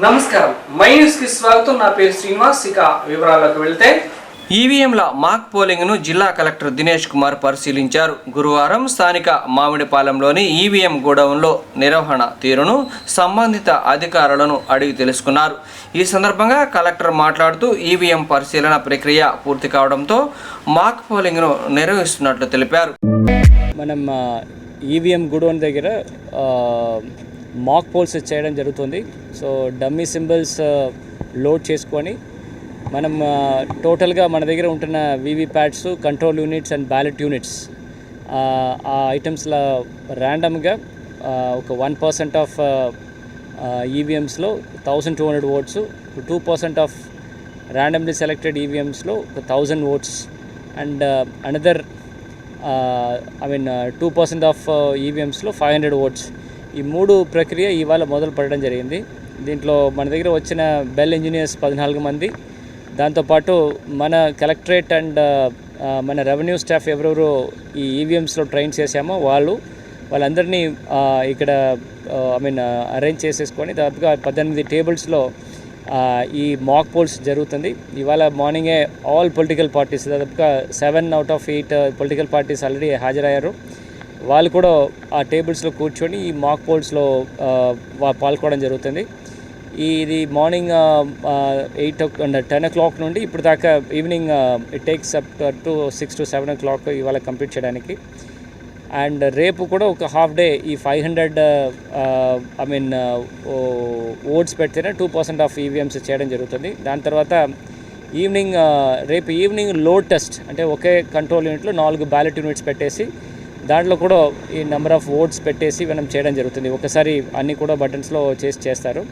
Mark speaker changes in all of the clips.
Speaker 1: నమస్కారం, my news కి స్వాగతం. నా పేరు శ్రీనివాస్. ఇక వివరాల్లోకి వెళ్తే ఈవీఎంల మాక్ పోలింగ్ను జిల్లా కలెక్టర్ దినేష్ కుమార్ పరిశీలించారు. గురువారం స్థానిక మామిడిపాలెంలోని ఈవీఎం గోడౌన్లో నిర్వహణ తీరును సంబంధిత అధికారులను అడిగి తెలుసుకున్నారు. ఈ సందర్భంగా కలెక్టర్ మాట్లాడుతూ ఈవీఎం పరిశీలన ప్రక్రియ పూర్తి కావడంతో మాక్ పోలింగ్ను నిర్వహిస్తున్నట్లు తెలిపారు.
Speaker 2: మనం ఈవీఎం గోడౌన్ దగ్గర మాక్ పోల్స్ చేయడం జరుగుతుంది. సో డమ్మీ సింబల్స్ లోడ్ చేసుకొని మనం టోటల్గా మన దగ్గర ఉంటున్న VVPATs, control units and ballot units ఆ ఐటమ్స్లో ర్యాండమ్గా ఒక 1% ఆఫ్ ఈవీఎంస్లో 1200 ఓట్స్, 2% ఆఫ్ ర్యాండమ్లీ సెలెక్టెడ్ ఈవీఎంస్లో 1000 ఓట్స్ అండ్ అనదర్ 2% ఆఫ్ ఈవీఎంస్లో 500 ఓట్స్. ఈ 3 ప్రక్రియ ఇవాళ మొదలు పడడం జరిగింది. దీంట్లో మన దగ్గర వచ్చిన బెల్ ఇంజనీర్స్ 14 మంది, దాంతోపాటు మన కలెక్టరేట్ అండ్ మన రెవెన్యూ స్టాఫ్ ఎవరెవరు ఈ ఈవీఎంస్లో ట్రైన్ చేశామో వాళ్ళందరినీ ఇక్కడ అరేంజ్ చేసేసుకొని దాదాపుగా 18 టేబుల్స్లో ఈ మాక్ పోల్స్ జరుగుతుంది. ఇవాళ మార్నింగే ఆల్ పొలిటికల్ పార్టీస్, దాదాపుగా 7 out of 8 political parties already హాజరయ్యారు. వాళ్ళు కూడా ఆ టేబుల్స్లో కూర్చొని ఈ మాక్ పోల్స్లో పాల్గొనడం జరుగుతుంది. ఇది మార్నింగ్ 10 o'clock నుండి ఇప్పుడు దాకా evening it takes up to 6 to 7 o'clock ఇవాళ కంప్లీట్ చేయడానికి. అండ్ రేపు కూడా ఒక హాఫ్ డే ఈ 500 ఓట్స్ పెడితేనే 2% ఆఫ్ ఈవీఎంస్ చేయడం జరుగుతుంది. దాని తర్వాత రేపు ఈవినింగ్ లోడ్ టెస్ట్, అంటే ఒకే కంట్రోల్ యూనిట్లో 4 బ్యాలెట్ యూనిట్స్ పెట్టేసి దాంట్లో కూడా ఈ నెంబర్ ఆఫ్ ఓట్స్ పెట్టేసి మనం చేయడం జరుగుతుంది. ఒకసారి అన్నీ కూడా బటన్స్లో చేస్తారు.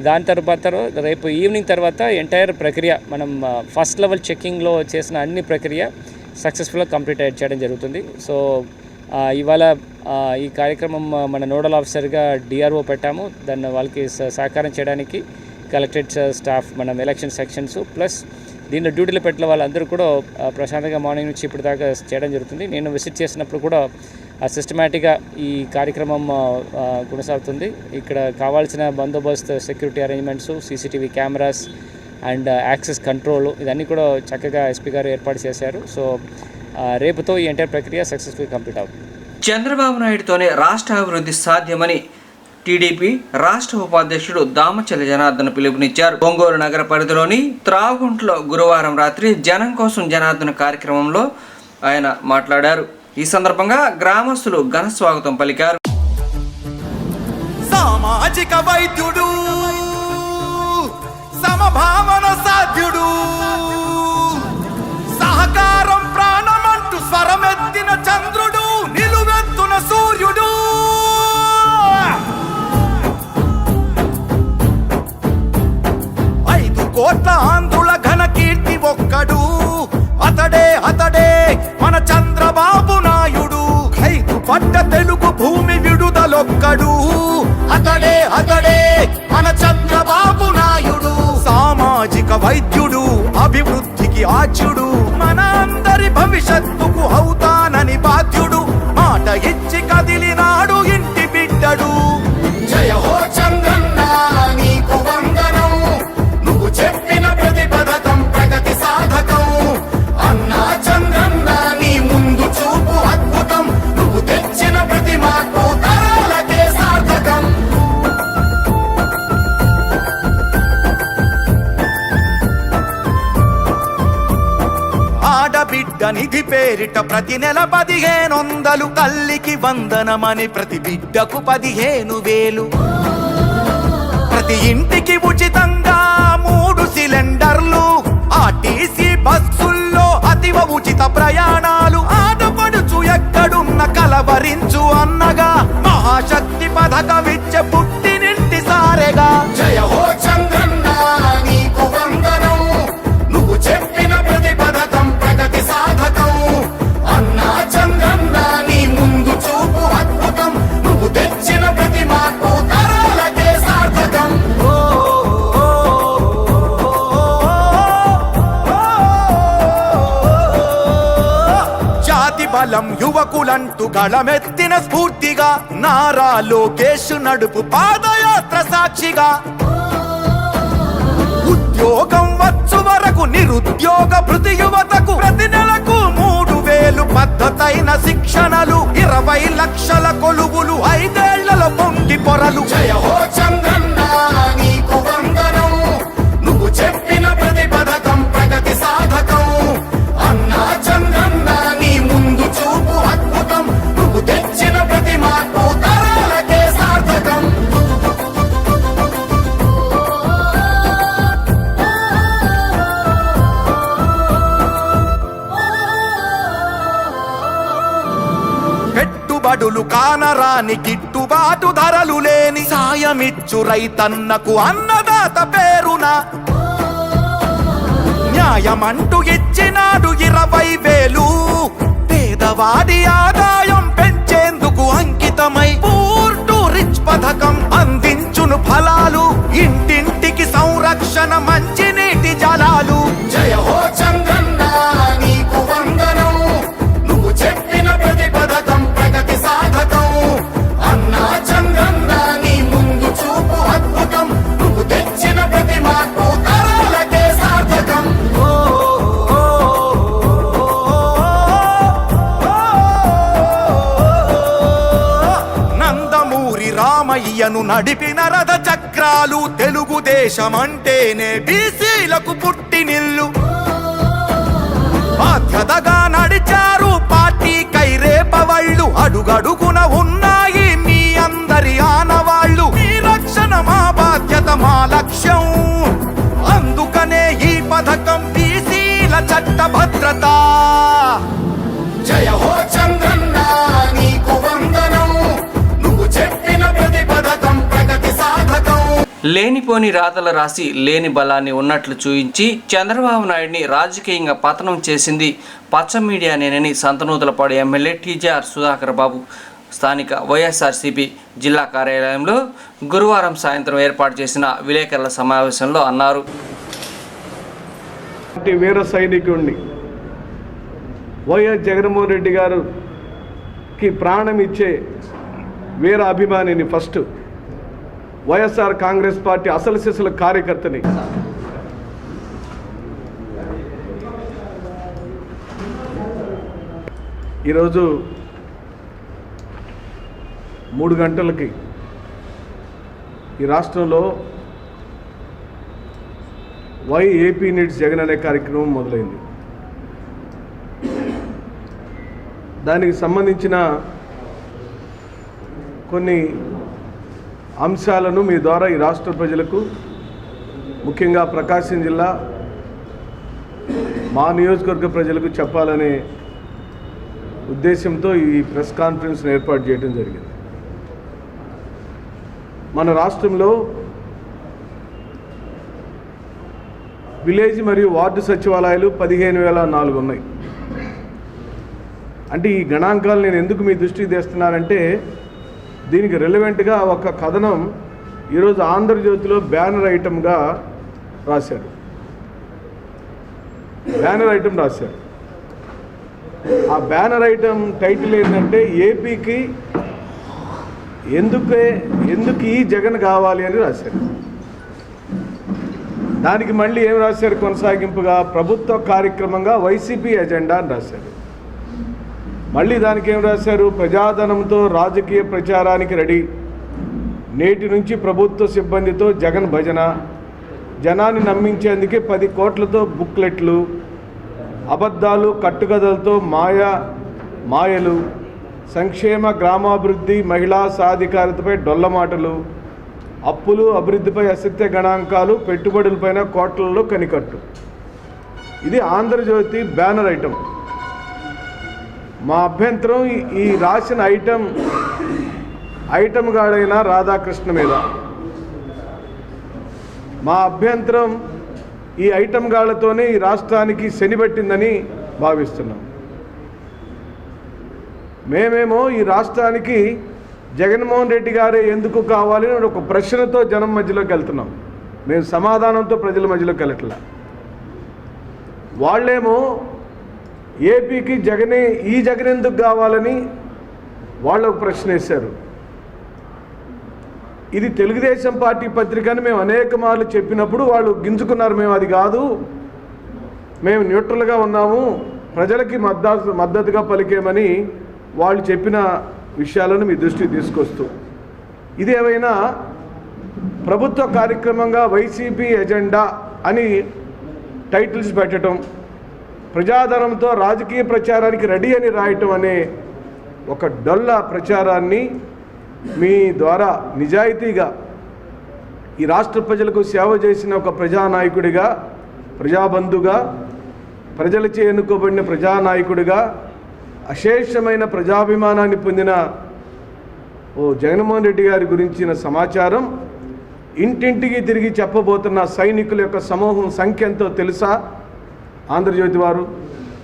Speaker 2: దాని తర్వాత రేపు ఈవినింగ్ తర్వాత ఎంటైర్ ప్రక్రియ మనం ఫస్ట్ లెవెల్ చెక్కింగ్లో చేసిన అన్ని ప్రక్రియ సక్సెస్ఫుల్గా కంప్లీట్ చేయడం జరుగుతుంది. సో ఇవాళ ఈ కార్యక్రమం మన నోడల్ ఆఫీసర్గా డిఆర్ఓ పెట్టాము. దాన్ని వాళ్ళకి సహకారం చేయడానికి కలెక్టరేట్ స్టాఫ్, మనం ఎలక్షన్ సెక్షన్స్ ప్లస్ దీంట్లో డ్యూటీలో పెట్టిన వాళ్ళందరూ కూడా ప్రశాంతంగా మార్నింగ్ నుంచి ఇప్పుడు దాకా చేయడం జరుగుతుంది. నేను విజిట్ చేసినప్పుడు కూడా సిస్టమేటిక్గా ఈ కార్యక్రమం కొనసాగుతుంది. ఇక్కడ కావాల్సిన బందోబస్తు, security arrangements, CCTV cameras and access control ఇవన్నీ కూడా చక్కగా ఎస్పీ గారు ఏర్పాటు చేశారు. సో రేపుతో ఈ ఎంటైర్ ప్రక్రియ సక్సెస్ఫుల్గా కంప్లీట్ అవుతుంది.
Speaker 1: చంద్రబాబు నాయుడుతోనే రాష్ట్ర అభివృద్ధి సాధ్యమని టీడీపీ రాష్ట్ర ఉపాధ్యక్షుడు దామచల జనార్దన్ పిలుపునిచ్చారు. ఒంగోలు నగర పరిధిలోని త్రాగుంట్లో గురువారం రాత్రి జనం కోసం జనార్దన్ కార్యక్రమంలో ఆయన మాట్లాడారు. ఈ సందర్భంగా గ్రామస్తులు ఘన స్వాగతం పలికారు.
Speaker 3: సామాజిక వైద్యుడు, సమభావన సాధ్యుడు, సహకారం ప్రాణమంటూ స్వరమెత్తిన చంద్రుడు, నిలువెత్తున సూర్యుడు, 5 కోట్ల ఆంధ్రుల ఘన కీర్తి ఒక్కడు, అతడే మన చంద్రబాబు నాయుడు. 5 పట్ట తెలుగు భూమి విడుదలొక్కడు, అతడే మన చంద్రబాబు నాయుడు. సామాజిక వైద్యుడు, అభివృద్ధికి ఆచ్యుడు, మన అందరి భవిష్యత్తుకు అవుతానని బాధ్యుడు, మాట ఇచ్చి కదిలినాడు ఇంటి బిడ్డడు. జయ హో చంద్రన్న నీకు వందనం, నువ్వు చెప్పిన ప్రతి పథకం ప్రగతి సాధకం. అన్నా చంద్రన్న నీ ముందు చూపు అద్భుతం, నువ్వు తెచ్చిన ప్రతి మార్పు తరాలకే సార్థకం. ఆడబిడ్డ నిధి పేరిట ప్రతి నెల 1500, తల్లికి వందనమని ప్రతి బిడ్డకు 15,000, ప్రతి ఇంటికి ఉచితంగా 3 సిలిండర్లు, ఆర్టీసీ బస్సుల్లో అతివ ఉచిత ప్రయాణాలు, ఆడపడుచు ఎక్కడున్న కలవరించు అన్నగా మహాశక్తి పథకమిచ్చే పుట్టినింటి సారెగా. జయ హో చంద్రన్న నీకు వందనం, నువ్వు చెప్పిన ప్రతి పథకం ప్రగతి సాధకం. అన్నా చంద్రన్న నీ ముందు చూపు అద్భుతం, నువ్వు తెచ్చిన ప్రతి మార్పు తరాలకే సార్థకం. జాతి బలం యువకులంటూ గళమెత్తిన స్ఫూర్తిగా, నారా లోకేష్ నడుపు పాదయాత్ర సాక్షిగా. ఉద్యోగం వచ్చు వరకు నిరుద్యోగ భృతి యువతకు ప్రతి నెలకు 3000 పద్ధతైన శిక్షణలు 20 లక్షల కొలువులు 5 ఏళ్లలో పొంగి పొరలు. జయ హో చంద్రన్న నీకు వందనం, నువ్వు చెప్పిన ప్రతి పథకం ప్రగతి సాధకం. అన్నా చంద్రన్న నీ ముందు చూపు అద్భుతం, నువ్వు తెచ్చిన ప్రతి మార్పు తరాలకే సార్థకం. పెట్టుబడులు కానరాని గిట్టుబాటు ధరలు లేని సాయమిచ్చు రైతన్నకు అన్నదాత పేరున న్యాయమంటూ ఇచ్చినాడు 20,000. పేదవాడి ఆదాయం పెంచేందుకు అంకితమై పూర్ టు రిచ్ పథకం అందించును ఫలాలు. ఇంటింటికి సంరక్షణ మంచినీటి జలాలు. జయ హో చంద్రన్న నీకు వందనం, నువ్వు చెప్పిన ప్రతి పథకం ప్రగతి సాధకం. అన్నా చంద్రన్న నీ ముందు చూపు అద్భుతం, నువ్వు తెచ్చిన ప్రతి మార్పు తరాలకే సార్థకం. నందమూరి రామయ్యను నడిపిన రథ చక్రాలు. తెలుగుదేశం అంటేనే బీసీలకు పుట్టినిల్లు. బాధ్యతగా నడిచారు పార్టీ కైరేపవళ్ళు. అడుగడుగున ఉన్నాయి మీ అందరి ఆనవాళ్ళు. మీ రక్షణ మా బాధ్యత, మా లక్ష్యం. అందుకనే ఈ పథకం బీసీల చట్ట భద్రత. జయ హో చంద్రన్న నీకు వందనం, నువ్వు చెప్పిన ప్రతి పథకం ప్రగతి సాధకం.
Speaker 1: లేనిపోని రాతలు రాసి లేని బలాన్ని ఉన్నట్లు చూయించి చంద్రబాబు నాయుడిని రాజకీయంగా పతనం చేసింది పచ్చ మీడియానేనని సంతనూతలపాడు ఎమ్మెల్యే టీజేఆర్ సుధాకర్ బాబు స్థానిక వైఎస్ఆర్సీపీ జిల్లా కార్యాలయంలో గురువారం సాయంత్రం ఏర్పాటు చేసిన విలేకరుల సమావేశంలో అన్నారు.
Speaker 4: వీర సైనికుడిని వైఎస్ జగన్మోహన్ రెడ్డి గారికి ప్రాణం ఇచ్చే వీర అభిమానిని, ఫస్ట్ వైఎస్ఆర్ కాంగ్రెస్ పార్టీ అసలు సిసల కార్యకర్తని, ఈరోజు 3 గంటలకి ఈ రాష్ట్రంలో వై ఏపీ నీడ్స్ జగన్ అనే కార్యక్రమం మొదలైంది. దానికి సంబంధించిన కొన్ని అంశాలను మీ ద్వారా ఈ రాష్ట్ర ప్రజలకు, ముఖ్యంగా ప్రకాశం జిల్లా మా నియోజకవర్గ ప్రజలకు చెప్పాలనే ఉద్దేశంతో ఈ ప్రెస్ కాన్ఫరెన్స్ను ఏర్పాటు చేయడం జరిగింది. మన రాష్ట్రంలో విలేజ్ మరియు వార్డు సచివాలయాలు 15,004 ఉన్నాయి. అంటే ఈ గణాంకాలు నేను ఎందుకు మీ దృష్టికి తెస్తున్నానంటే, దీనికి రెలవెంట్గా ఒక కథనం ఈరోజు ఆంధ్రజ్యోతిలో బ్యానర్ ఐటమ్గా రాశారు. ఆ బ్యానర్ ఐటమ్ టైటిల్ ఏంటంటే, ఏపీకి ఎందుకు ఈ జగన్ కావాలి అని రాశారు. దానికి మళ్ళీ ఏం రాశారు కొనసాగింపుగా, ప్రభుత్వ కార్యక్రమంగా వైసీపీ ఎజెండా అని రాశారు. మళ్ళీ దానికి ఏం రాశారు, ప్రజాధనంతో రాజకీయ ప్రచారానికి రెడీ, నేటి నుంచి ప్రభుత్వ సిబ్బందితో జగన్ భజన, జనాన్ని నమ్మించేందుకే 10 కోట్లతో బుక్లెట్లు, అబద్ధాలు కట్టుకథలతో మాయలు, సంక్షేమ గ్రామాభివృద్ధి మహిళా సాధికారతపై డొల్లమాటలు, అప్పులు అభివృద్ధిపై అసత్య గణాంకాలు, పెట్టుబడులపైన కోట్లలో కనికట్టు. ఇది ఆంధ్రజ్యోతి బ్యానర్ ఐటమ్. మా అభ్యంతరం ఈ రాసిన ఐటమ్ గాడైన రాధాకృష్ణ మీద. మా అభ్యంతరం ఈ ఐటమ్ గాళ్లతోనే ఈ రాష్ట్రానికి శనిబట్టిందని భావిస్తున్నాం. మేమేమో ఈ రాష్ట్రానికి జగన్మోహన్ రెడ్డి గారే ఎందుకు కావాలి అని ఒక ప్రశ్నతో జనం మధ్యలోకి వెళ్తున్నాం. మేము సమాధానంతో ప్రజల మధ్యలోకి వెళ్ళట్లా. వాళ్ళేమో ఏపీకి ఈ జగన్ ఎందుకు కావాలని వాళ్ళు ఒక ప్రశ్న వేశారు. ఇది తెలుగుదేశం పార్టీ పత్రిక అని మేము అనేక మార్లు చెప్పినప్పుడు వాళ్ళు గింజుకున్నారు. మేము అది కాదు, మేము న్యూట్రల్గా ఉన్నాము, ప్రజలకి మద్దతుగా పలికేమని వాళ్ళు చెప్పిన విషయాలను మీ దృష్టికి తీసుకొస్తూ, ఇది ఏమైనా ప్రభుత్వ కార్యక్రమంగా వైసీపీ ఎజెండా అని టైటిల్స్ పెట్టడం, ప్రజాధనంతో రాజకీయ ప్రచారానికి రెడీ అని రాయటం అనే ఒక డొల్ల ప్రచారాన్ని మీ ద్వారా నిజాయితీగా ఈ రాష్ట్ర ప్రజలకు సేవ చేసిన ఒక ప్రజానాయకుడిగా, ప్రజాబంధుగా, ప్రజలచే ఎన్నుకోబడిన ప్రజానాయకుడిగా, అశేషమైన ప్రజాభిమానాన్ని పొందిన జగన్మోహన్ రెడ్డి గారి గురించిన సమాచారం ఇంటింటికి తిరిగి చెప్పబోతున్న సైనికుల యొక్క సమూహం సంఖ్య ఎంతో తెలుసా? ఆంధ్రజ్యోతి వారు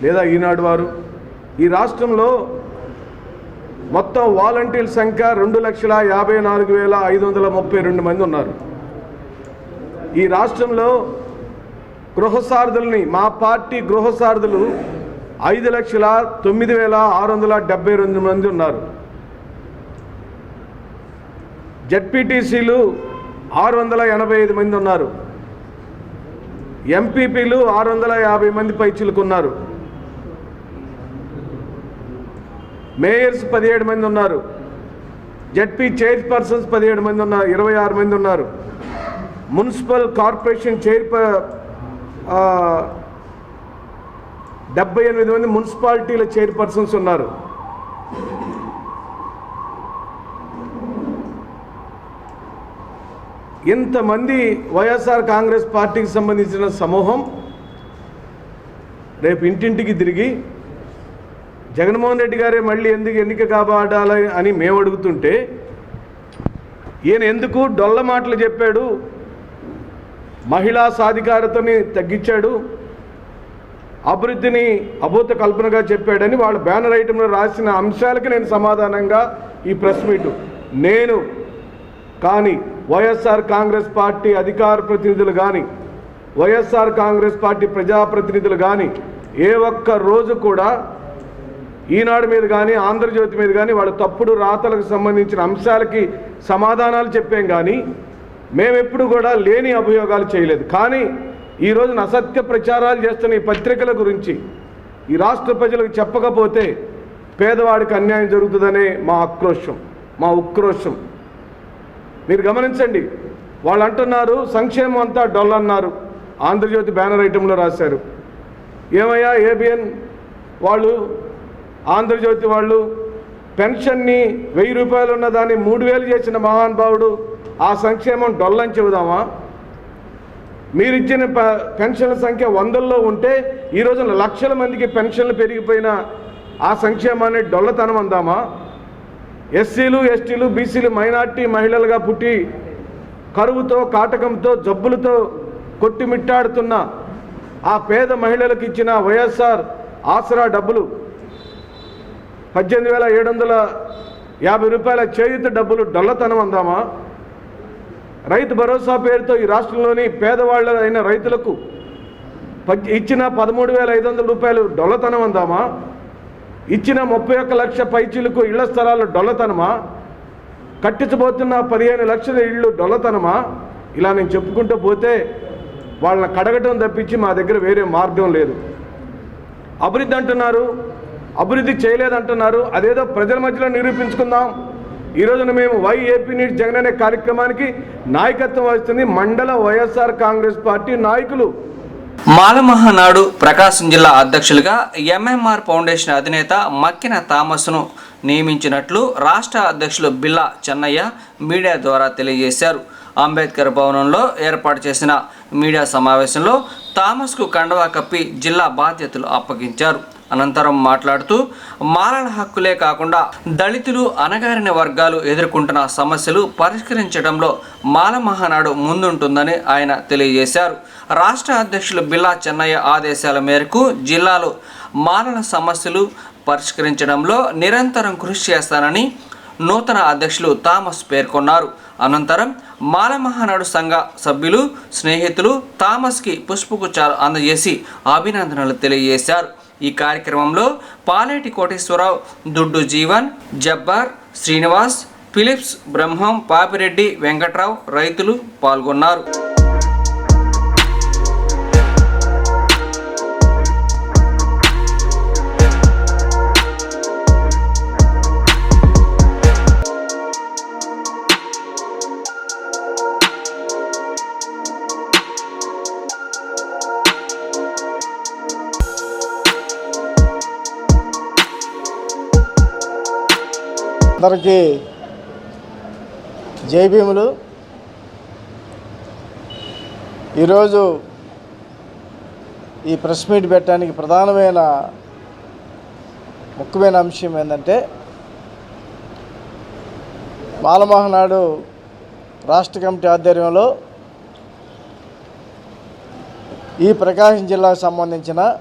Speaker 4: లేదా ఈనాడు వారు, ఈ రాష్ట్రంలో మొత్తం వాలంటీర్ల సంఖ్య 2,54,532 మంది ఉన్నారు. ఈ రాష్ట్రంలో గృహసారథుల్ని, మా పార్టీ గృహసారథులు 5,09,672 మంది ఉన్నారు. జెడ్పీటీసీలు 685 మంది ఉన్నారు. ఎంపీపీలు 650 మంది పైచిలుకున్నారు. మేయర్స్ 17 మంది ఉన్నారు. జెడ్పీ చైర్పర్సన్స్ 17 మంది ఉన్నారు, 26 మంది ఉన్నారు. మున్సిపల్ కార్పొరేషన్ 78 మంది మున్సిపాలిటీల చైర్పర్సన్స్ ఉన్నారు. ఇంతమంది వైఎస్ఆర్ కాంగ్రెస్ పార్టీకి సంబంధించిన సమూహం రేపు ఇంటింటికి తిరిగి జగన్మోహన్ రెడ్డి గారే మళ్ళీ ఎందుకు ఎన్నిక కాబడాలి అని మేము అడుగుతుంటే, ఈయన ఎందుకు డొల్ల మాటలు చెప్పాడు, మహిళా సాధికారతని తగ్గించాడు, అభివృద్ధిని అభూత కల్పనగా చెప్పాడని వాళ్ళ బ్యానర్ ఐటెంలో రాసిన అంశాలకి నేను సమాధానంగా ఈ ప్రెస్ మీటు నేను కానీ వైఎస్ఆర్ కాంగ్రెస్ పార్టీ అధికార ప్రతినిధులు కానీ, వైఎస్ఆర్ కాంగ్రెస్ పార్టీ ప్రజాప్రతినిధులు కానీ ఏ ఒక్క రోజు కూడా ఈనాడు మీద కానీ ఆంధ్రజ్యోతి మీద కానీ వాళ్ళ తప్పుడు రాతలకు సంబంధించిన అంశాలకి సమాధానాలు చెప్పాం కానీ మేమెప్పుడు కూడా లేని అభియోగాలు చేయలేదు. కానీ ఈరోజు అసత్య ప్రచారాలు చేస్తున్న ఈ పత్రికల గురించి ఈ రాష్ట్ర ప్రజలకు చెప్పకపోతే పేదవాడికి అన్యాయం జరుగుతుందనే మా ఆక్రోశం, మా ఉక్రోషం. మీరు గమనించండి, వాళ్ళు అంటున్నారు సంక్షేమం అంతా డొల్లన్నారు. ఆంధ్రజ్యోతి బ్యానర్ ఐటెంలో రాశారు. ఏమయ్యా ఏబిఎన్ వాళ్ళు, ఆంధ్రజ్యోతి వాళ్ళు పెన్షన్ని 1000 రూపాయలు ఉన్నదాన్ని 3000 చేసిన మహానుభావుడు, ఆ సంక్షేమం డొల్లని చెబుదామా? మీరిచ్చిన పెన్షన్ల సంఖ్య 100ల్లో ఉంటే ఈ రోజున లక్షల మందికి పెన్షన్లు పెరిగిపోయిన ఆ సంక్షేమాన్ని డొల్లతనం అందామా? ఎస్సీలు, ఎస్టీలు, బీసీలు, మైనార్టీ మహిళలుగా పుట్టి కరువుతో, కాటకంతో, జబ్బులతో కొట్టిమిట్టాడుతున్న ఆ పేద మహిళలకు ఇచ్చిన వైఎస్ఆర్ ఆసరా డబ్బులు 18,750 రూపాయల చేయూత డబ్బులు డొల్లతనం అందామా? రైతు భరోసా పేరుతో ఈ రాష్ట్రంలోని పేదవాళ్ళ అయిన రైతులకు ఇచ్చిన 13,500 రూపాయలు డొల్లతనం అందామా? ఇచ్చిన 31 లక్ష పైచీలకు ఇళ్ల స్థలాలు డొల్లతనమా? కట్టించబోతున్న 15 లక్షల ఇళ్ళు డొల్లతనమా? ఇలా నేను చెప్పుకుంటూ పోతే వాళ్ళని కడగటం తప్పించి మా దగ్గర వేరే మార్గం లేదు. అభివృద్ధి అంటున్నారు, అభివృద్ధి చేయలేదంటున్నారు. అదేదో ప్రజల మధ్యలో నిరూపించుకుందాం. ఈ రోజున మేము వై ఏపీ నీడ్స్ జగన్ అనే కార్యక్రమానికి నాయకత్వం వహిస్తుంది మండల వైఎస్ఆర్ కాంగ్రెస్ పార్టీ నాయకులు.
Speaker 1: మాలమహానాడు ప్రకాశం జిల్లా అధ్యక్షులుగా ఎంఎంఆర్ ఫౌండేషన్ అధినేత మక్కిన థామస్ను నియమించినట్లు రాష్ట్ర అధ్యక్షులు బిల్లా చెన్నయ్య మీడియా ద్వారా తెలియజేశారు. అంబేద్కర్ భవనంలో ఏర్పాటు చేసిన మీడియా సమావేశంలో థామస్కు కండవా కప్పి జిల్లా బాధ్యతలు అప్పగించారు. అనంతరం మాట్లాడుతూ మాలల హక్కులే కాకుండా దళితులు, అణగారిన వర్గాలు ఎదుర్కొంటున్న సమస్యలు పరిష్కరించడంలో మాల మహానాడు ముందుంటుందని ఆయన తెలియజేశారు. రాష్ట్ర అధ్యక్షులు బిల్లా చెన్నయ్య ఆదేశాల మేరకు జిల్లాలో మాలల సమస్యలు పరిష్కరించడంలో నిరంతరం కృషి చేస్తానని నూతన అధ్యక్షులు థామస్ పేర్కొన్నారు. అనంతరం మాల మహానాడు సంఘ సభ్యులు, స్నేహితులు థామస్కి పుష్పగుచ్చాలు అందజేసి అభినందనలు తెలియజేశారు. ఈ కార్యక్రమంలో పాలేటి కోటేశ్వరరావు, దుడ్డు జీవన్, జబ్బార్, శ్రీనివాస్, ఫిలిప్స్, బ్రహ్మం, పాపిరెడ్డి, వెంకట్రావు రైతులు పాల్గొన్నారు.
Speaker 5: అందరికీ జై భీములు. ఈరోజు ఈ ప్రెస్ మీట్ పెట్టడానికి ప్రధానమైన ముఖ్యమైన అంశం ఏంటంటే మాలమహనాడు రాష్ట్ర కమిటీ ఆధ్వర్యంలో ఈ ప్రకాశం జిల్లాకు సంబంధించిన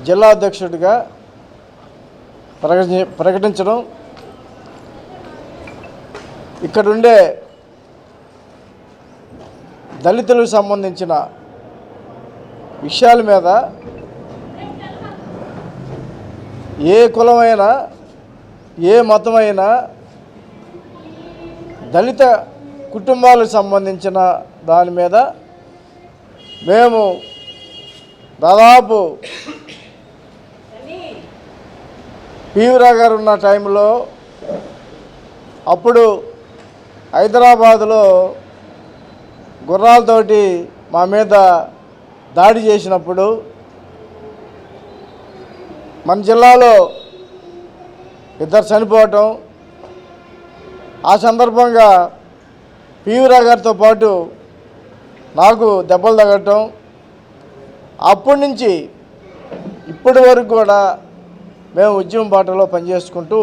Speaker 5: జిల్లా అధ్యక్షుడిగా ప్రకటించడం, ఇక్కడుండే దళితులకు సంబంధించిన విషయాల మీద ఏ కులమైనా ఏ మతమైనా దళిత కుటుంబాలకు సంబంధించిన దాని మీద మేము దాదాపు పీవీరావు గారు ఉన్న టైంలో అప్పుడు హైదరాబాదులో గుర్రాలతోటి మా మీద దాడి చేసినప్పుడు మన జిల్లాలో 2 చనిపోవటం, ఆ సందర్భంగా పీవీరావు గారితో పాటు నాకు దెబ్బలు తగలటం, అప్పటి నుంచి ఇప్పటి వరకు కూడా మేము ఉద్యమం బాటలో పనిచేసుకుంటూ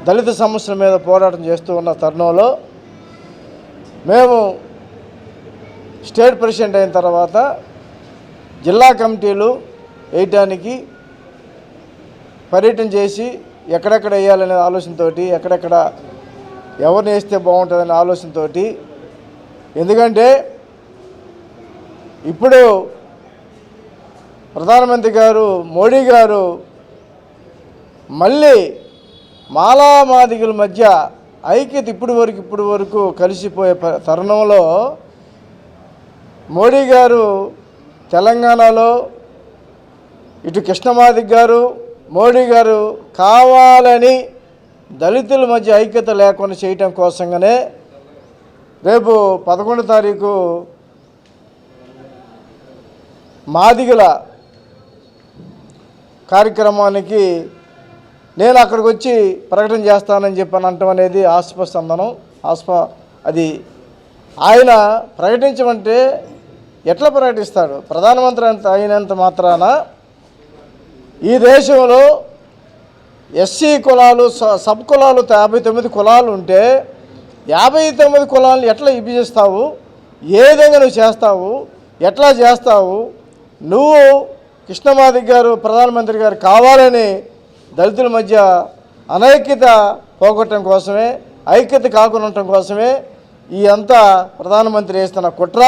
Speaker 5: దళిత సమస్యల మీద పోరాటం చేస్తూ ఉన్న తరుణంలో మేము స్టేట్ ప్రెసిడెంట్ అయిన తర్వాత జిల్లా కమిటీలు వేయటానికి పర్యటన చేసి ఎక్కడెక్కడ వేయాలనే ఆలోచనతో, ఎక్కడెక్కడ ఎవరిని వేస్తే బాగుంటుందనే ఆలోచనతో, ఎందుకంటే ఇప్పుడు ప్రధానమంత్రి గారు మోడీ గారు మళ్ళీ మాలామాదిగుల మధ్య ఐక్యత ఇప్పుడు వరకు కలిసిపోయే తరుణంలో మోడీ గారు తెలంగాణలో ఇటు కృష్ణమాదిగ గారు మోడీ గారు కావాలని దళితుల మధ్య ఐక్యత లేకుండా చేయటం కోసంగానే రేపు 11వ తారీఖు మాదిగల కార్యక్రమానికి నేను అక్కడికి వచ్చి ప్రకటన చేస్తానని చెప్పని అంటాం అనేది ఆస్పస్తందనం. అది ఆయన ప్రకటించమంటే ఎట్లా ప్రకటిస్తాడు? ప్రధానమంత్రి అంత అయినంత మాత్రాన ఈ దేశంలో ఎస్సీ కులాలు, సబ్ కులాలు 59 కులాలు ఉంటే 59 కులాలను ఎట్లా విభజిస్తావు? ఏ విధంగా నువ్వు చేస్తావు? ఎట్లా చేస్తావు? నువ్వు కృష్ణమాదిగ గారు ప్రధానమంత్రి గారు కావాలని దళితుల మధ్య అనైక్యత పోగొట్టడం కోసమే, ఐక్యత కాకుండా ఉండటం కోసమే ఈ అంతా ప్రధానమంత్రి వేస్తున్న కుట్ర.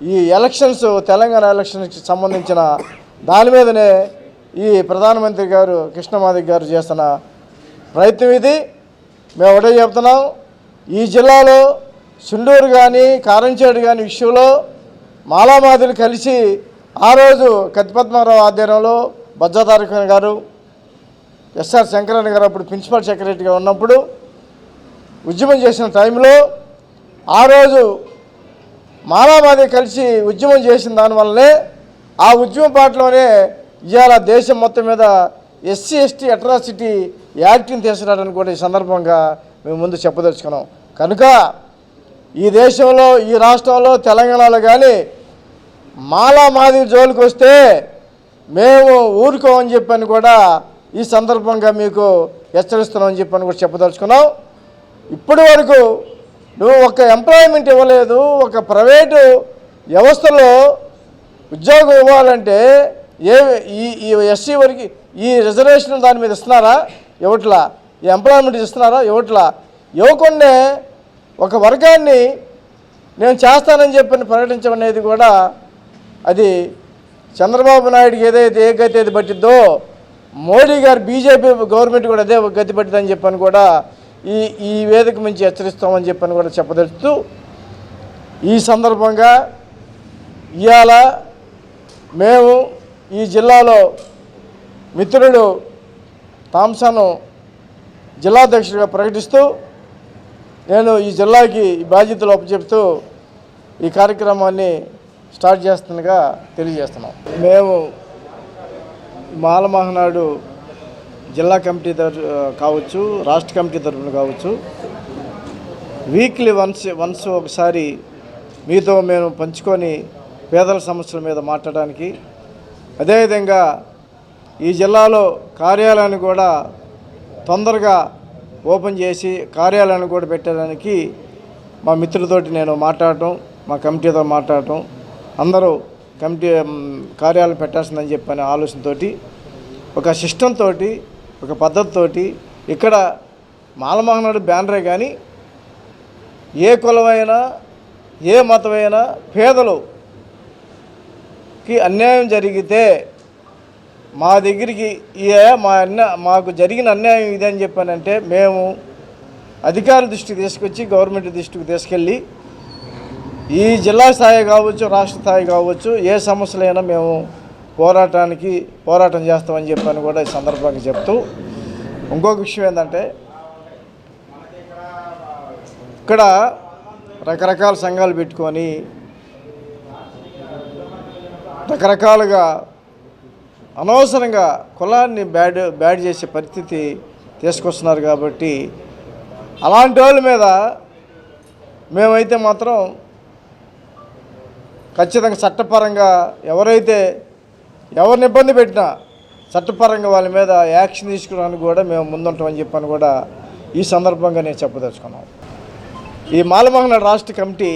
Speaker 5: ఈ ఎలక్షన్స్, తెలంగాణ ఎలక్షన్స్కి సంబంధించిన దాని మీదనే ఈ ప్రధానమంత్రి గారు కృష్ణమాదిగ గారు చేస్తున్న ప్రయత్నం ఇది. మేము ఒకటే చెప్తున్నాం, ఈ జిల్లాలో సుండూరు కానీ కారంచేడు కానీ విషయంలో మాలామాదిలు కలిసి ఆ రోజు కత్తిపద్మారావు ఆధ్వర్యంలో బజ్జాతారక గారు, ఎస్ఆర్ శంకరన్ గారు అప్పుడు ప్రిన్సిపల్ సెక్రటరీగా ఉన్నప్పుడు ఉద్యమం చేసిన టైంలో ఆ రోజు మాలామాది కలిసి ఉద్యమం చేసిన దానివల్లనే ఆ ఉద్యమ పాటలోనే ఇవాళ దేశం మొత్తం మీద ఎస్సీ ఎస్టీ అట్రాసిటీ యాక్ట్ని తీసుకురావడానికి కూడా ఈ సందర్భంగా మేము ముందు చెప్పదలుచుకున్నాం. కనుక ఈ దేశంలో, ఈ రాష్ట్రంలో, తెలంగాణలో కానీ మాలామాది జోలికి వస్తే మేము ఊరుకోమని చెప్పని కూడా ఈ సందర్భంగా మీకు హెచ్చరిస్తున్నామని చెప్పని కూడా చెప్పదలుచుకున్నాం. ఇప్పటి వరకు నువ్వు ఒక ఎంప్లాయ్మెంట్ ఇవ్వలేదు, ఒక ప్రైవేటు వ్యవస్థలో ఉద్యోగం ఇవ్వాలంటే ఈ ఎస్సీ వరకు ఈ రిజర్వేషన్ దాని మీద ఇస్తున్నారా? ఇవ్వట్లా. ఈ ఎంప్లాయ్మెంట్ ఇస్తున్నారా? ఇవ్వట్లా. ఇవ్వకుండా ఒక వర్గాన్ని నేను చేస్తానని చెప్పని ప్రకటించడం అనేది కూడా అది చంద్రబాబు నాయుడికి ఏ గతి పట్టిద్దో మోడీ గారు బీజేపీ గవర్నమెంట్ కూడా అదే గతి పట్టిందని చెప్పని కూడా ఈ వేదిక నుంచి హెచ్చరిస్తామని చెప్పని కూడా చెప్పదలుచుతూ ఈ సందర్భంగా ఇవాళ మేము ఈ జిల్లాలో మిత్రుడు థామ్సన్ జిల్లాధ్యక్షుడిగా ప్రకటిస్తూ నేను ఈ జిల్లాకి ఈ బాధ్యతలు అప్పచెప్తూ ఈ కార్యక్రమాన్ని స్టార్ట్ చేస్తుండగా తెలియజేస్తున్నాం. మేము మాల మహానాడు జిల్లా కమిటీ కావచ్చు, రాష్ట్ర కమిటీ తరఫున కావచ్చు, వీక్లీ వన్స్ ఒకసారి మీతో మేము పంచుకొని పేదల సమస్యల మీద మాట్లాడడానికి, అదేవిధంగా ఈ జిల్లాలో కార్యాలయాన్ని కూడా తొందరగా ఓపెన్ చేసి కార్యాలయాన్ని కూడా పెట్టడానికి మా మిత్రులతోటి నేను మాట్లాడటం, మా కమిటీతో మాట్లాడటం, అందరూ కమిటీ కార్యాలయం పెట్టాల్సిందని చెప్పని ఆలోచనతోటి ఒక సిస్టమ్ తోటి ఒక పద్ధతితోటి ఇక్కడ మాలమహనాడు బ్యానరే కానీ ఏ కులమైనా ఏ మతమైనా పేదలుకి అన్యాయం జరిగితే మా దగ్గరికి మాకు జరిగిన అన్యాయం ఇదని చెప్పానంటే మేము అధికారుల దృష్టికి తీసుకొచ్చి గవర్నమెంట్ దృష్టికి తీసుకెళ్ళి ఈ జిల్లా స్థాయి కావచ్చు, రాష్ట్ర స్థాయి కావచ్చు, ఏ సమస్యలైనా మేము పోరాటం చేస్తామని చెప్పని కూడా ఈ సందర్భంగా చెప్తూ, ఇంకొక విషయం ఏంటంటే ఇక్కడ రకరకాల సంఘాలు పెట్టుకొని రకరకాలుగా అనవసరంగా కులాన్ని బ్యాడ్ చేసే పరిస్థితి తీసుకొస్తున్నారు. కాబట్టి అలాంటి వాళ్ళ మీద మేమైతే మాత్రం ఖచ్చితంగా చట్టపరంగా ఎవరిని ఇబ్బంది పెట్టినా చట్టపరంగా వాళ్ళ మీద యాక్షన్ తీసుకోవడానికి కూడా మేము ముందుంటామని చెప్పని కూడా ఈ సందర్భంగా నేను చెప్పదలుచుకున్నాం. ఈ మాలమహనాడు రాష్ట్ర కమిటీ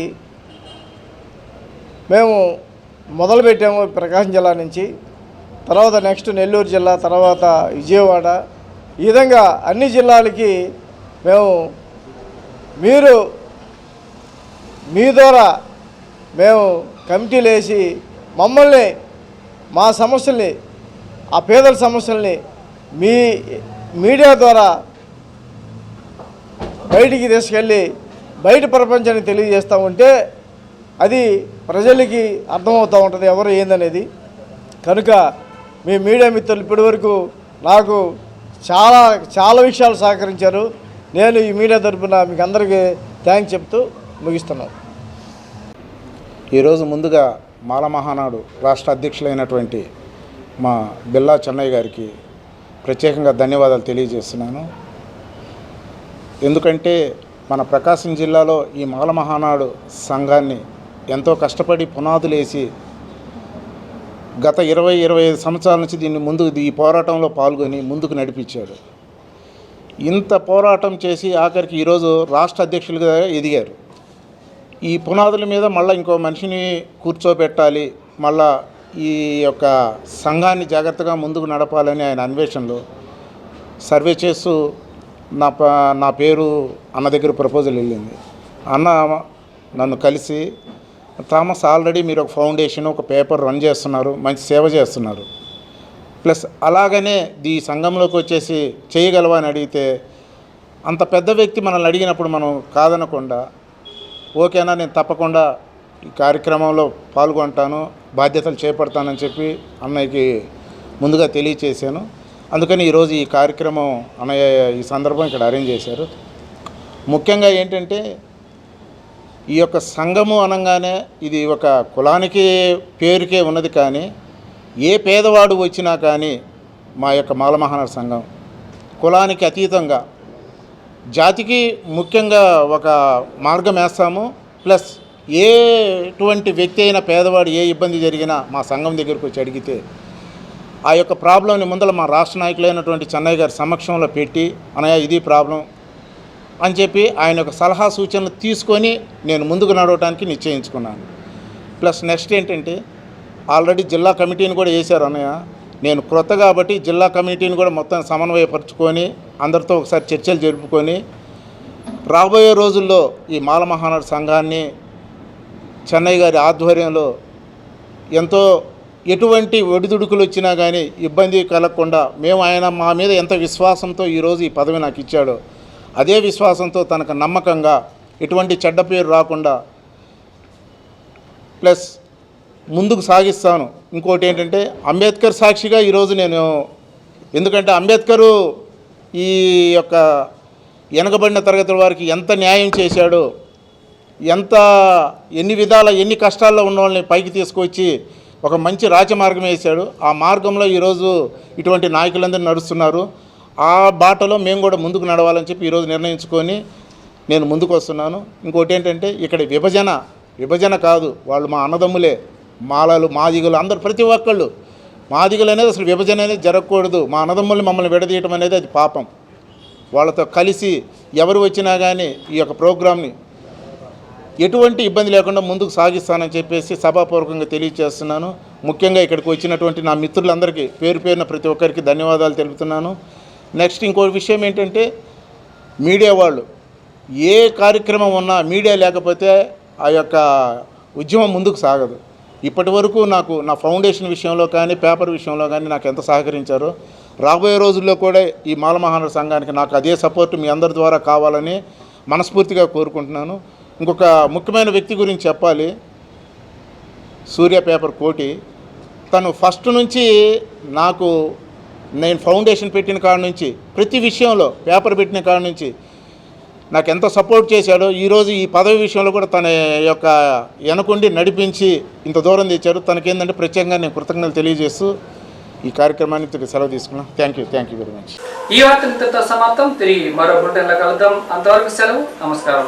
Speaker 5: మేము మొదలుపెట్టాము ప్రకాశం జిల్లా నుంచి, తర్వాత నెక్స్ట్ నెల్లూరు జిల్లా, తర్వాత విజయవాడ, ఈ విధంగా అన్ని జిల్లాలకి మేము మీ ద్వారా మేము కమిటీలు వేసి మమ్మల్ని మా సమస్యల్ని, ఆ పేదల సమస్యల్ని మీడియా ద్వారా బయటికి తీసుకెళ్ళి బయట ప్రపంచానికి తెలియజేస్తూ ఉంటే అది ప్రజలకి అర్థమవుతూ ఉంటుంది ఎవరు ఏందనేది. కనుక మీ మీడియా మిత్రులు ఇప్పటివరకు నాకు చాలా విషయాలు సహకరించారు. నేను ఈ మీడియా తరఫున మీకు అందరికీ థ్యాంక్స్ చెప్తూ ముగిస్తున్నాను.
Speaker 6: ఈరోజు ముందుగా మాలమహానాడు రాష్ట్ర అధ్యక్షులైనటువంటి మా బిల్లా చెన్నయ్య గారికి ప్రత్యేకంగా ధన్యవాదాలు తెలియజేస్తున్నాను. ఎందుకంటే మన ప్రకాశం జిల్లాలో ఈ మాలమహానాడు సంఘాన్ని ఎంతో కష్టపడి పునాదులేసి గత 20-25 సంవత్సరాల నుంచి ఈ పోరాటంలో పాల్గొని ముందుకు నడిపించాడు. ఇంత పోరాటం చేసి ఆఖరికి ఈరోజు రాష్ట్ర అధ్యక్షులుగా ఎదిగారు. ఈ పునాదుల మీద మళ్ళీ ఇంకో మనిషిని కూర్చోబెట్టాలి, మళ్ళా ఈ యొక్క సంఘాన్ని జాగ్రత్తగా ముందుకు నడపాలని ఆయన అన్వేషణలో సర్వే చేస్తూ నా పేరు అన్న దగ్గర ప్రపోజల్ వెళ్ళింది. అన్న నన్ను కలిసి, థామస్ ఆల్రెడీ మీరు ఒక ఫౌండేషన్, ఒక పేపర్ రన్ చేస్తున్నారు, మంచి సేవ చేస్తున్నారు, ప్లస్ అలాగనే ఈ సంఘంలోకి వచ్చేసి చేయగలవా అని అడిగితే, అంత పెద్ద వ్యక్తి మనల్ని అడిగినప్పుడు మనం కాదనకుండా ఓకేనా నేను తప్పకుండా ఈ కార్యక్రమంలో పాల్గొంటాను, బాధ్యతలు చేపడతానని చెప్పి అన్నయ్యకి ముందుగా తెలియచేశాను. అందుకని ఈరోజు ఈ కార్యక్రమం అన్నయ్య ఈ సందర్భం ఇక్కడ అరేంజ్ చేశారు. ముఖ్యంగా ఏంటంటే ఈ యొక్క సంఘము అనగానే ఇది ఒక కులానికి పేరుకే ఉన్నది, కానీ ఏ పేదవాడు వచ్చినా కానీ మా యొక్క మాలమహానాడు సంఘం కులానికి అతీతంగా జాతికి ముఖ్యంగా ఒక మార్గం వేస్తాము. ప్లస్ ఎటువంటి వ్యక్తి అయినా పేదవాడు ఏ ఇబ్బంది జరిగినా మా సంఘం దగ్గరికి వచ్చి అడిగితే ఆ యొక్క ప్రాబ్లంని ముందర మా రాష్ట్ర నాయకులైనటువంటి చెన్నయ్య గారి సమక్షంలో పెట్టి, అన్నయ్య ఇది ప్రాబ్లం అని చెప్పి ఆయన యొక్క సలహా సూచనలు తీసుకొని నేను ముందుకు నడవడానికి నిశ్చయించుకున్నాను. ప్లస్ నెక్స్ట్ ఏంటంటే ఆల్రెడీ జిల్లా కమిటీని కూడా వేశారు అన్నయ్య. నేను క్రొత్త కాబట్టి జిల్లా కమిటీని కూడా మొత్తం సమన్వయపరుచుకొని అందరితో ఒకసారి చర్చలు జరుపుకొని రాబోయే రోజుల్లో ఈ మాలమహానాడు సంఘాన్ని చెన్నై గారి ఆధ్వర్యంలో ఎంతో ఎటువంటి ఒడిదుడుకులు వచ్చినా కానీ ఇబ్బంది కలగకుండా ఆయన మా మీద ఎంత విశ్వాసంతో ఈరోజు ఈ పదవి నాకు ఇచ్చాడో అదే విశ్వాసంతో తనకు నమ్మకంగా ఎటువంటి చెడ్డ పేరు రాకుండా ప్లస్ ముందుకు సాగిస్తాను. ఇంకోటి ఏంటంటే అంబేద్కర్ సాక్షిగా ఈరోజు నేను, ఎందుకంటే అంబేద్కరు ఈ యొక్క వెనకబడిన తరగతుల వారికి ఎంత న్యాయం చేశాడో, ఎన్ని విధాల ఎన్ని కష్టాల్లో ఉన్న వాళ్ళని పైకి తీసుకొచ్చి ఒక మంచి రాజమార్గం వేశాడు. ఆ మార్గంలో ఈరోజు ఇటువంటి నాయకులందరూ నడుస్తున్నారు. ఆ బాటలో మేము కూడా ముందుకు నడవాలని చెప్పి ఈరోజు నిర్ణయించుకొని నేను ముందుకు వస్తున్నాను. ఇంకోటి ఏంటంటే ఇక్కడ విభజన కాదు, వాళ్ళు మా అన్నదమ్ములే, మాలలు మాదిగలు అందరు ప్రతి ఒక్కళ్ళు. మాదిగలు అనేది అసలు విభజన అనేది జరగకూడదు. మా అన్నదమ్ముల్ని మమ్మల్ని విడదీయటం అనేది అది పాపం. వాళ్ళతో కలిసి ఎవరు వచ్చినా కానీ ఈ యొక్క ప్రోగ్రామ్ని ఎటువంటి ఇబ్బంది లేకుండా ముందుకు సాగిస్తానని చెప్పేసి సభాపూర్వకంగా తెలియజేస్తున్నాను. ముఖ్యంగా ఇక్కడికి వచ్చినటువంటి నా మిత్రులందరికీ పేరు పేరున ప్రతి ఒక్కరికి ధన్యవాదాలు తెలుపుతున్నాను. నెక్స్ట్ ఇంకో విషయం ఏంటంటే మీడియా వాళ్ళు, ఏ కార్యక్రమం ఉన్నా మీడియా లేకపోతే ఆ యొక్క ఉద్యమం ముందుకు సాగదు. ఇప్పటి వరకు నాకు నా ఫౌండేషన్ విషయంలో కానీ పేపర్ విషయంలో కానీ నాకు ఎంత సహకరించారో, రాబోయే రోజుల్లో కూడా ఈ మాల మహానాడు సంఘానికి నాకు అదే సపోర్ట్ మీ అందరి ద్వారా కావాలని మనస్ఫూర్తిగా కోరుకుంటున్నాను. ఇంకొక ముఖ్యమైన వ్యక్తి గురించి చెప్పాలి, సూర్య పేపర్ కోటి. తను ఫస్ట్ నుంచి నాకు, నేను ఫౌండేషన్ పెట్టిన కాడ నుంచి ప్రతి విషయంలో, పేపర్ పెట్టిన కాడ నుంచి నాకు ఎంత సపోర్ట్ చేశాడో, ఈరోజు ఈ పదవి విషయంలో కూడా తన యొక్క వెనకుండి నడిపించి ఇంత దూరం తెచ్చారు. తనకేంటంటే ప్రత్యేకంగా నేను కృతజ్ఞతలు తెలియజేస్తూ ఈ కార్యక్రమాన్ని సెలవు తీసుకున్నాను. Thank you very much.
Speaker 1: ఈ వార్త ఇంతతో సమాప్తం. తిరిగి మరో బులెటిన్లో కలుద్దాం. అంతవరకు సెలవు. నమస్కారం.